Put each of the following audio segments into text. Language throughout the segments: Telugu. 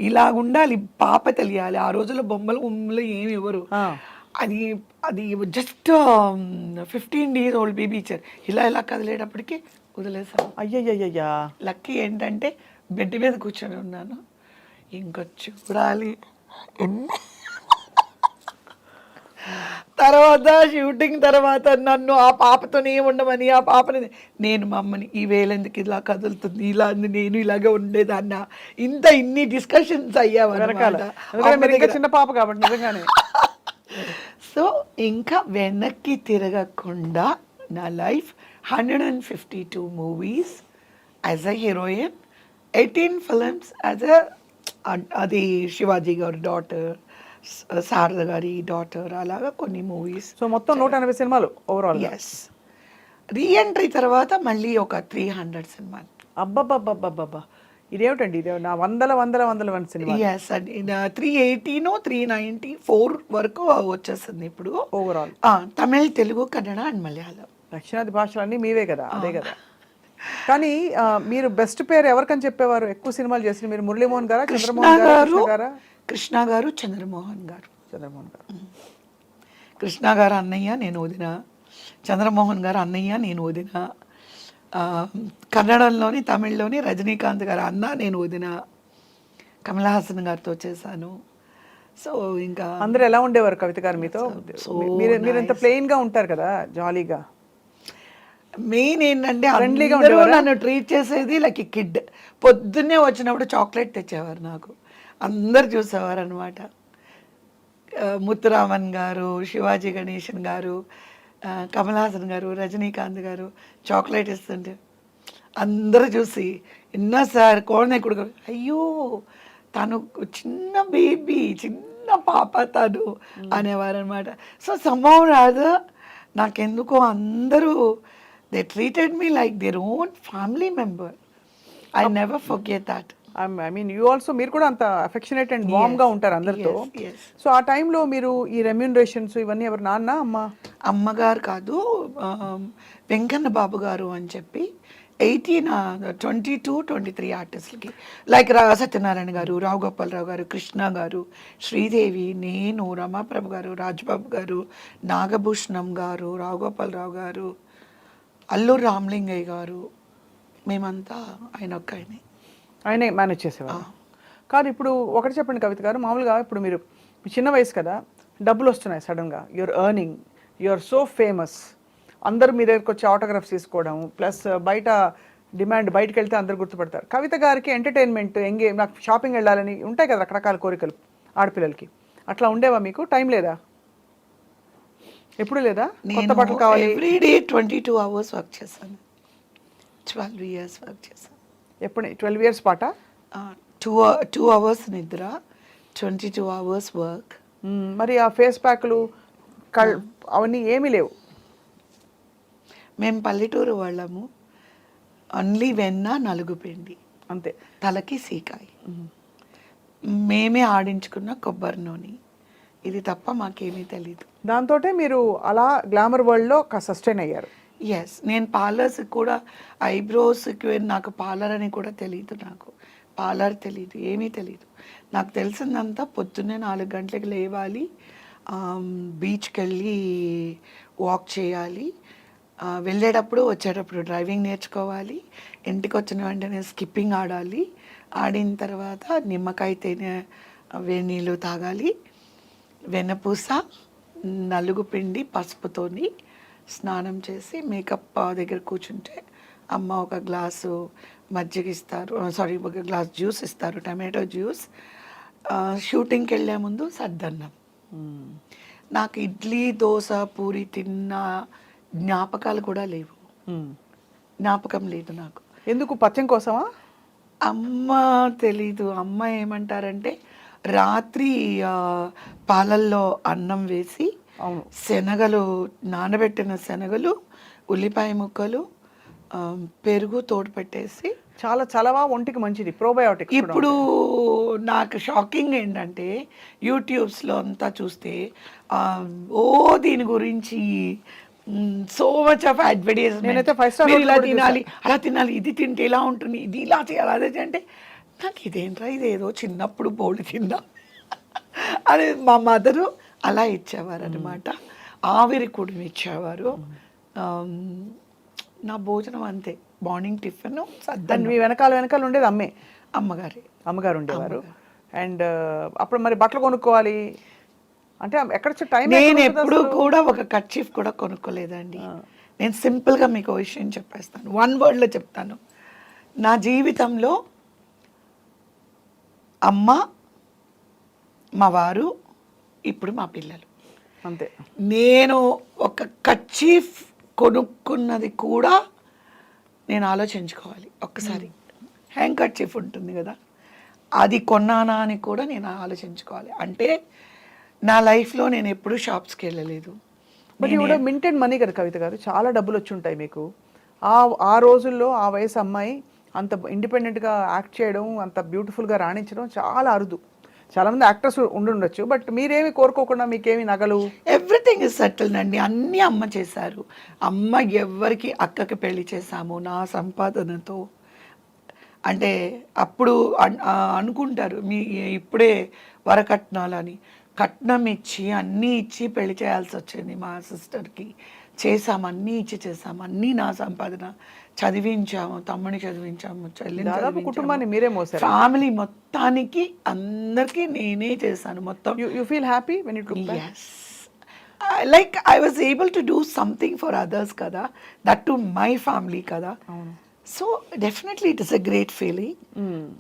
ఇలా ఉండాలి, పాప తెలియాలి. ఆ రోజుల్లో బొమ్మలు ఏమి ఇవ్వరు. అది అది జస్ట్ 15 days ఓల్డ్ బేబీ ఇచ్చారు. ఇలా కదిలేటప్పటికి వదిలేసాను. అయ్యయ్యయ్యా. లక్కీ ఏంటంటే బెడ్ మీద కూర్చొని ఉన్నాను. ఇంకా చూడాలి తర్వాత షూటింగ్ తర్వాత నన్ను ఆ పాపతోనే ఉండమని, ఆ పాపని నేను మా అమ్మని ఈ వేలెందుకు ఇలా కదులుతుంది, ఇలా నేను ఇలాగే ఉండేదాన్న, ఇన్ని డిస్కషన్స్ అయ్యావన్నమాట. చిన్న పాప కాబట్టి నిజంగానే. సో ఇంకా వెనక్కి తిరగకుండా నా life 152 movies as a heroine, 18 films as అది శివాజీ గారి డాటర్, శారద గారి డాటర్, అలాగా కొన్ని మూవీస్. సో మొత్తం 180 సినిమాలు ఓవరాల్. ఎస్. రీఎంట్రీ తర్వాత మళ్ళీ ఒక 300 సినిమాలు. అబ్బబ్బబ్బబ్బబ్బా, ఇదేమిటండి, ఇదే నా వందల సినిమా. ఎస్ అండి, 380 394 వరకు వచ్చేస్తుంది ఇప్పుడు ఓవరాల్. తమిళ్, తెలుగు, కన్నడ అండ్ మలయాళం. దక్షిణాది భాషలన్నీ మీవే కదా. అదే కదా. కానీ మీరు బెస్ట్ పేరు ఎవరికని చెప్పేవారు ఎక్కువ సినిమాలు చేసిన? మీరు మురళీమోహన్ గారా, చంద్రమోహన్ గారు? కృష్ణ గారు, చంద్రమోహన్ గారు. చంద్రమోహన్ గారు. కృష్ణ గారు అన్నయ్య, నేను వదిన. చంద్రమోహన్ గారు అన్నయ్య, నేను వదిన. కన్నడంలోని, తమిళ్లోని రజనీకాంత్ గారు అన్న, నేను వదిన. కమల్ హాసన్ గారితో చేశాను. సో ఇంకా అందరూ ఎలా ఉండేవారు కవిత గారు మీతో? మీరు ఎంత ప్లెయిన్ గా ఉంటారు కదా, జాలీగా. మెయిన్ ఏంటంటే అందరూ నన్ను ట్రీట్ చేసేది లైక్ కిడ్. పొద్దున్నే వచ్చినప్పుడు చాక్లెట్ తెచ్చేవారు నాకు, అందరు చూసేవారు అనమాట. ముత్తురామన్ గారు, శివాజీ గణేశన్ గారు, కమల్ హాసన్ గారు, రజనీకాంత్ గారు చాక్లెట్ ఇస్తుంటే అందరూ చూసి, ఇన్నా సార్ కోడనెక్కుడు, అయ్యో తను చిన్న బేబీ, చిన్న పాప తను అనేవారు అనమాట. సో సమ్హౌ రాదర్ నాకెందుకో అందరూ they treated me like their own family member. I never forget that. I mean you also, మీరు కూడా అంత అఫెక్షనేట్ అండ్ వార్మ్ గా ఉంటారు అందరితో. సో ఆ టైంలో మీరు ఈ రెమ్యూనరేషన్స్ ఇవన్నీ ఎవరు, నాన్న అమ్మగారు కాదు, వెంకన్న బాబు గారు అని చెప్పి 22, 23 ఆర్టిస్టులకి లైక్ సత్యనారాయణ గారు, రావు గోపాలరావు గారు, కృష్ణ గారు, శ్రీదేవి, నేను, రమాప్రభు గారు, రాజ్బాబు గారు, నాగభూషణం గారు, రావు గోపాలరావు గారు, అల్లూరు రామలింగయ్య గారు, మేమంతా ఆయనే మేనేజ్ చేసేవారు. కానీ ఇప్పుడు ఒకటి చెప్పండి కవిత గారు, మామూలుగా ఇప్పుడు మీరు చిన్న వయసు కదా, డబ్బులు వస్తున్నాయి సడన్గా, you're earning, you're so famous, అందరూ మీ దగ్గరకు వచ్చి ఆటోగ్రాఫ్స్ తీసుకోవడం, ప్లస్ బయట డిమాండ్, బయటకు వెళ్తే అందరు గుర్తుపడతారు. కవిత గారికి ఎంటర్టైన్మెంట్, నాకు షాపింగ్ వెళ్ళాలని ఉంటాయి కదా రకరకాల కోరికలు ఆడపిల్లలకి, అట్లా ఉండేవా మీకు? టైం లేదా? ఎప్పుడు లేదా? కొత్త బట్టలు కావాలి. ఎవ్రీడే 22 hours వర్క్ చేశాను, 12 years వర్క్ చేశాను. ఎప్పుడు 12 years పాట? 2 hours నిద్ర, 22 hours వర్క్. మరి ఆ ఫేస్ ప్యాక్లు అవన్నీ ఏమీ లేవు. మేము పల్లెటూరు వాళ్ళము, ఓన్లీ వెన్న, నలుగు పిండి అంతే, తలకి సీకాయి, మేమే ఆడించుకున్న కొబ్బరి నూనె, ఇది తప్ప మాకేమీ తెలీదు. దాంతో మీరు అలా గ్లామర్ వరల్డ్లో సస్టైన్ అయ్యారు. ఎస్. నేను పార్లర్స్కి కూడా, ఐబ్రోస్కి నాకు పార్లర్ అని కూడా తెలీదు, నాకు పార్లర్ తెలీదు, ఏమీ తెలీదు. నాకు తెలిసిందంతా పొద్దున్నే 4 గంటలకు లేవాలి, బీచ్కి వెళ్ళి వాక్ చేయాలి, వెళ్ళేటప్పుడు వచ్చేటప్పుడు డ్రైవింగ్ నేర్చుకోవాలి, ఇంటికి వచ్చిన వెంటనే స్కిప్పింగ్ ఆడాలి, ఆడిన తర్వాత నిమ్మకాయ తేనె వేడి నీళ్ళు తాగాలి, వెన్నపూస, నలుగు పిండి, పసుపుతోని స్నానం చేసి మేకప్ దగ్గర కూర్చుంటే అమ్మ ఒక గ్లాసు మజ్జిగ ఇస్తారు, ఒక గ్లాస్ జ్యూస్ ఇస్తారు, టమాటో జ్యూస్. షూటింగ్కి వెళ్ళే ముందు సద్దన్నం. నాకు ఇడ్లీ, దోశ, పూరి తిన్న జ్ఞాపకాలు కూడా లేవు, జ్ఞాపకం లేదు నాకు. ఎందుకు? పచ్చం కోసమా? అమ్మ తెలీదు. అమ్మ ఏమంటారంటే, రాత్రి పాలల్లో అన్నం వేసి శనగలు, నానబెట్టిన శనగలు, ఉల్లిపాయ ముక్కలు, పెరుగు తోడు పెట్టేసి, చాలా చలవా, ఒంటికి మంచిది, ప్రోబయోటిక్. ఇప్పుడు నాకు షాకింగ్ ఏంటంటే యూట్యూబ్స్లో అంతా చూస్తే దీని గురించి సో మచ్ ఆఫ్ అడ్వర్టైజ్మెంట్. నేనైతే 5 star ఇలా తినాలి, అలా తినాలి, ఇది తింటే ఇలా ఉంటుంది, ఇది ఇలా చేయాలి, అదే అంటే నాకు ఇదేంట్రా ఇదేదో చిన్నప్పుడు బోడి తిన్నా అని మా మదరు అలా ఇచ్చేవారు అనమాట. ఆవిరి కూడా ఇచ్చేవారు. నా భోజనం అంతే, మార్నింగ్ టిఫిన్ దాన్ని మీ వెనకాల ఉండేది అమ్మగారు ఉండేవారు. అండ్ అప్పుడు మరి బట్టలు కొనుక్కోవాలి అంటే ఎక్కడ టైం? నేను ఎప్పుడు కూడా ఒక కర్చీఫ్ కూడా కొనుక్కోలేదండి. నేను సింపుల్గా మీకు విషయం చెప్పేస్తాను, 1 wordలో చెప్తాను. నా జీవితంలో అమ్మ, మా వారు, ఇప్పుడు మా పిల్లలు, అంతే. నేను ఒక కర్చీఫ్ కొనుక్కున్నది కూడా నేను ఆలోచించుకోవాలి ఒక్కసారి. హ్యాంగ్ కర్చీఫ్ ఉంటుంది కదా, అది కొన్నానా అని కూడా నేను ఆలోచించుకోవాలి. అంటే నా లైఫ్లో నేను ఎప్పుడూ షాప్స్కి వెళ్ళలేదు. బట్ ఇవి మింటెడ్ మనీ కదా కవిత గారు, చాలా డబ్బులు వచ్చి ఉంటాయి మీకు. ఆ రోజుల్లో ఆ వయసు అమ్మాయి అంత ఇండిపెండెంట్గా యాక్ట్ చేయడం, అంత బ్యూటిఫుల్గా రాణించడం చాలా అరుదు. చాలామంది యాక్టర్స్ ఉండుండొచ్చు, బట్ మీరేమి కోరుకోకుండా మీకేమి నగలు? ఎవ్రీథింగ్ ఇస్ సెటిల్డ్ అండి. అన్నీ అమ్మ చేశారు. అమ్మ ఎవరికి అక్కకి పెళ్లి చేశాము నా సంపాదనతో. అంటే అప్పుడు అనుకుంటారు మీ ఇప్పుడే వరకట్నాలని, కట్నం ఇచ్చి అన్నీ ఇచ్చి పెళ్లి చేయాల్సి వచ్చింది మా సిస్టర్కి. చేసాము, అన్నీ ఇచ్చి చేసాము, అన్నీ నా సంపాదన. చదివించాము, తమ్ముని చదివించాము, చెల్లిని, కుటుంబాన్ని మీరే మోసారు. ఫ్యామిలీ మొత్తానికి అందరికీ నేనే చేశాను మొత్తం. You feel happy when you look back? Yes. Like I was able to do something for others kada, that to my family kada. So definitely it is a great feeling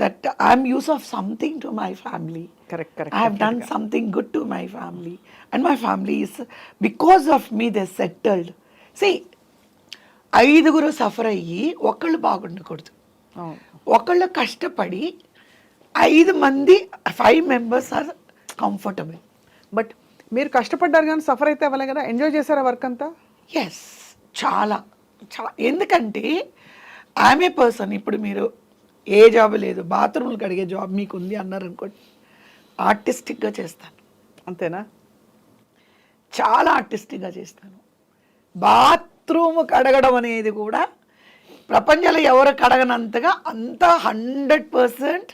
that I'm use of something to my family. Correct. I have done something good to my family, and my family is, because of me they settled. See, 5 suffer అయ్యి ఒకళ్ళు బాగుండకూడదు. ఒకళ్ళు కష్టపడి 5 members ఆర్ కంఫర్టబుల్. బట్ మీరు కష్టపడ్డారు కానీ సఫర్ అయితే అవ్వలే కదా, ఎంజాయ్ చేశారా వర్క్ అంతా? ఎస్, చాలా. ఎందుకంటే ఆమె పర్సన్, ఇప్పుడు మీరు ఏ జాబ్ లేదు, బాత్రూమ్లు కడిగే జాబ్ మీకు ఉంది అన్నారు అనుకోండి, ఆర్టిస్టిక్గా చేస్తాను. అంతేనా? చాలా ఆర్టిస్టిక్గా చేస్తాను. బాత్రూమ్ కడగడం అనేది కూడా ప్రపంచంలో ఎవరు కడగనంతగా అంత 100%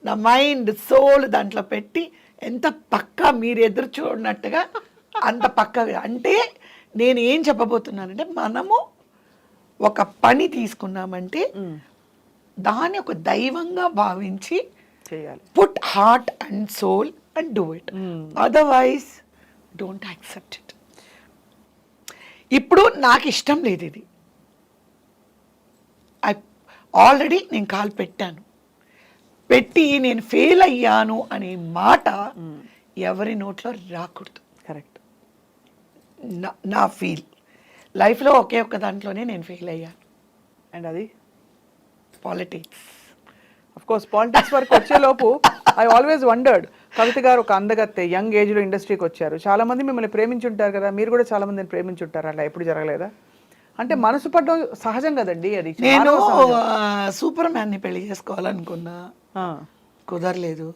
నా మైండ్ సోల్ దాంట్లో పెట్టి ఎంత పక్కా మీరు ఎదురు చూడనట్టుగా అంత పక్కగా. అంటే నేను ఏం చెప్పబోతున్నానంటే, మనము ఒక పని తీసుకున్నామంటే దాన్ని ఒక దైవంగా భావించి చేయాలి. Put heart and soul and do it, otherwise don't accept it. ఇప్పుడు నాకు ఇష్టం లేదు ఇది, ఆల్రెడీ నేను కాలు పెట్టి నేను ఫెయిల్ అయ్యాను అనే మాట ఎవరి నోట్లో రాకూడదు. కరెక్ట్. నా ఫీల్ లైఫ్లో ఒకే ఒక్క దాంట్లోనే నేను ఫెయిల్ అయ్యాను, అండ్ అది పాలిటిక్స్. అఫ్ కోర్స్ పాలిటిక్స్ వరకు వచ్చేలోపు ఐ ఆల్వేస్ వండర్డ్, కవిత గారు ఒక అందగత్తె, యంగ్ ఏజ్లో ఇండస్ట్రీకి వచ్చారు, చాలామంది మిమ్మల్ని ప్రేమించుంటారు కదా, మీరు కూడా చాలా మందిని ప్రేమించుంటారు, అలా ఎప్పుడు జరగలేదా? అంటే మనసు పడ్డం సహజం కదండి అది. నేను సూపర్ మ్యాన్ని పెళ్లి చేసుకోవాలనుకున్నా, కుదరలేదు.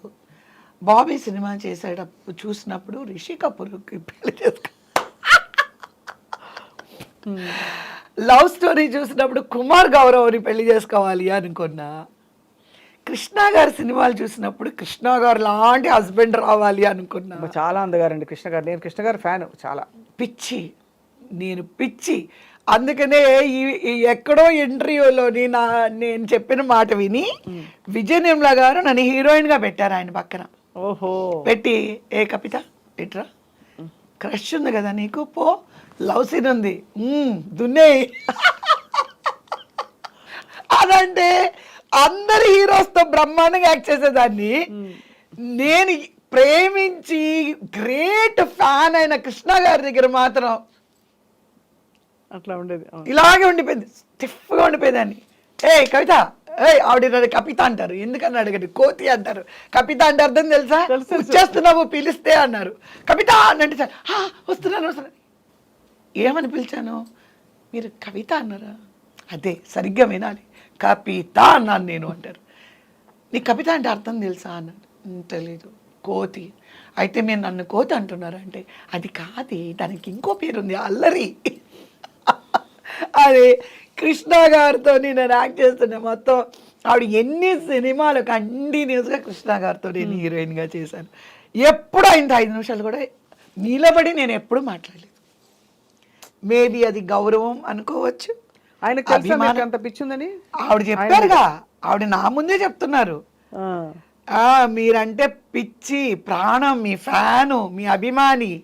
బాబీ సినిమా చేసేటప్పుడు చూసినప్పుడు రిషి కపూర్కి పెళ్లి చేసుకో, లవ్ స్టోరీ చూసినప్పుడు కుమార్ గౌరవ్ని పెళ్లి చేసుకోవాలి అనుకున్నా, కృష్ణ గారి సినిమాలు చూసినప్పుడు కృష్ణ గారు లాంటి హస్బెండ్ రావాలి అనుకున్నా. చాలా అందగారండి కృష్ణ గారు, నేను కృష్ణ గారు ఫ్యాన్, చాలా పిచ్చి. అందుకనే ఎక్కడో ఇంటర్వ్యూలోని నేను చెప్పిన మాట విని విజయ నిర్మల గారు నన్ను హీరోయిన్గా పెట్టారు ఆయన పక్కన. ఓహో. పెట్టి, ఏ కవిత ఇట్రా, క్రష్ ఉంది కదా నీకు, పో లవ్ సీన్ ఉంది దున్నే. అదంటే అందరి హీరోస్తో బ్రహ్మాండంగా యాక్ట్ చేసేదాన్ని, నేను ప్రేమించి గ్రేట్ ఫ్యాన్ అయిన కృష్ణ గారి దగ్గర మాత్రం అట్లా ఉండేది, ఇలాగే ఉండిపోయింది, స్టిఫ్గా ఉండిపోయేదాన్ని. కవిత, ఆవిడ కపిత అంటారు, ఎందుకని అడగండి, కోతి అంటారు, కపిత అంటే అర్థం తెలుసా, వచ్చేస్తున్నావు పిలిస్తే అన్నారు, కవిత అంటే వస్తున్నాను. ఏమని పిలిచాను, మీరు కవిత అన్నారా, అదే సరిగ్గా వినాలి, కపిత అన్నాను నేను అంటారు. నీ కవిత అంటే అర్థం తెలుసా అన్నాడు, తెలీదు, కోతి. అయితే మీరు నన్ను కోతి అంటున్నారంటే, అది కాదు, దానికి ఇంకో పేరుంది, అల్లరి. అదే కృష్ణ గారితో నేను యాక్ట్ చేస్తున్నా, మొత్తం ఆవిడ ఎన్ని సినిమాలు కంటిన్యూస్గా కృష్ణ గారితో నేను హీరోయిన్గా చేశాను. ఎప్పుడు ఆయన 5 నిమిషాలు కూడా నిలబడి నేను ఎప్పుడు మాట్లాడలేదు. మేబీ అది గౌరవం అనుకోవచ్చు. ఆయనకు తెలుసా మీకు అంత పిచ్చుందని? ఆవిడ చెప్పారుగా, ఆవిడ నా ముందే చెప్తున్నారు. మీరంటే పిచ్చి, ప్రాణం, మీ ఫ్యాను, మీ అభిమాని,